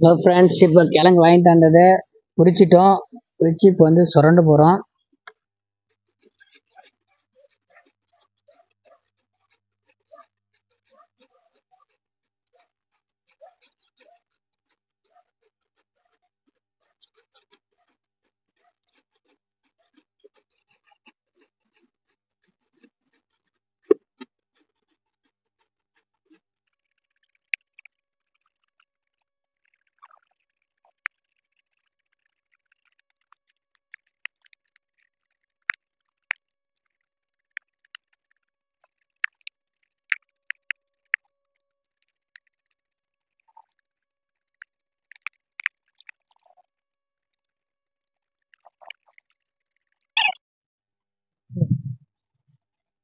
Hello friends, இப்போ கிழங்கு வாங்கிட்டு வந்ததை உரிச்சிட்டோம். உரிச்சு இப்போ வந்து சுரண்ட போகிறோம்.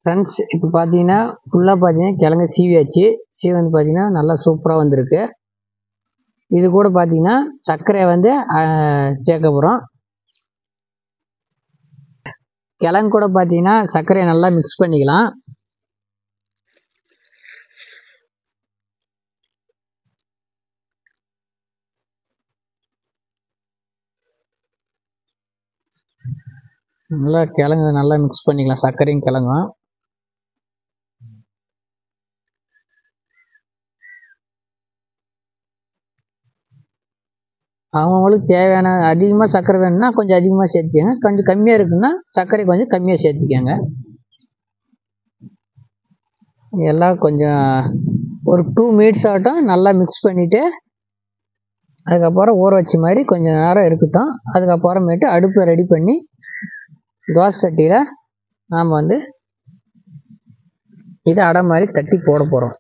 ஃப்ரெண்ட்ஸ், இப்போ பார்த்தீங்கன்னா ஃபுல்லாக பார்த்தீங்கன்னா கிழங்கு சீவியாச்சு. சீவி வந்து பார்த்தீங்கன்னா நல்லா சூப்பராக வந்திருக்கு. இது கூட பார்த்தீங்கன்னா சர்க்கரையை வந்து சேர்க்க போகிறோம். கிழங்கு கூட பார்த்தீங்கன்னா சர்க்கரையை நல்லா மிக்ஸ் பண்ணிக்கலாம். நல்லா கிழங்கு நல்லா மிக்ஸ் பண்ணிக்கலாம், சர்க்கரையும் கிழங்கும். அவங்களுக்கு தேவையான அதிகமாக சர்க்கரை வேணும்னா கொஞ்சம் அதிகமாக சேர்த்துக்கோங்க, கொஞ்சம் கம்மியாக இருக்குன்னா சர்க்கரை கொஞ்சம் கம்மியாக சேர்த்துக்கோங்க. எல்லாம் கொஞ்சம் ஒரு 2 மினிட்ஸ் ஆகட்டும், நல்லா மிக்ஸ் பண்ணிவிட்டு அதுக்கப்புறம் ஊற வச்ச மாதிரி கொஞ்சம் நேரம் இருக்கட்டும். அதுக்கப்புறமேட்டு அடுப்பை ரெடி பண்ணி தோசை சட்டியில் நாம் வந்து இதை அடை மாதிரி தட்டி போட போகிறோம்.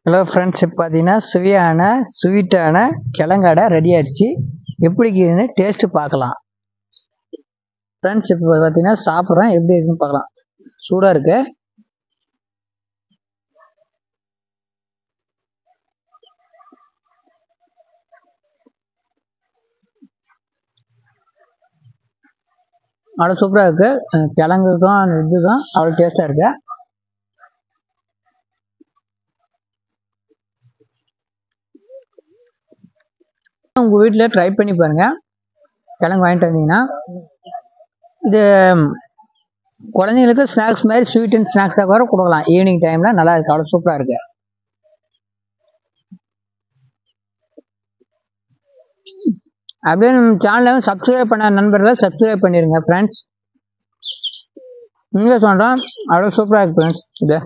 ஹலோ ஃப்ரெண்ட்ஸ், இப்போ பார்த்தீங்கன்னா ஸ்வீட்டான கிழங்கடை ரெடி ஆகிடுச்சு. எப்படிக்குன்னு டேஸ்ட்டு பார்க்கலாம். ஃப்ரெண்ட்ஸ், இப்போ பார்த்தீங்கன்னா சாப்பிட்றேன், எப்படி இருக்குன்னு பார்க்கலாம். சூடாக இருக்கு. அவ்வளோ சூப்பராக இருக்குது. கிழங்குக்கும் அந்த இதுக்கும் அவ்வளோ டேஸ்ட்டாக இருக்குது. உங்கள் வீட்டில் ட்ரை பண்ணி பாருங்கள். கிழங்கு வாங்கிட்டு வந்தீங்கன்னா இது குழந்தைங்களுக்கு ஸ்நாக்ஸ் மாதிரி ஸ்வீட் அண்ட் ஸ்நாக்ஸாக கூட கொடுக்கலாம். ஈவினிங் டைமில் நல்லா இருக்குது, அவ்வளோ சூப்பராக இருக்குது. அப்படியே நம்ம சேனலை சப்ஸ்கிரைப் பண்ண நண்பர்கள் சப்ஸ்கிரைப் பண்ணிடுங்க ஃப்ரெண்ட்ஸ். நீங்களே சொல்கிறோம், அவ்வளோ சூப்பராக இருக்குது ஃப்ரெண்ட்ஸ் இது.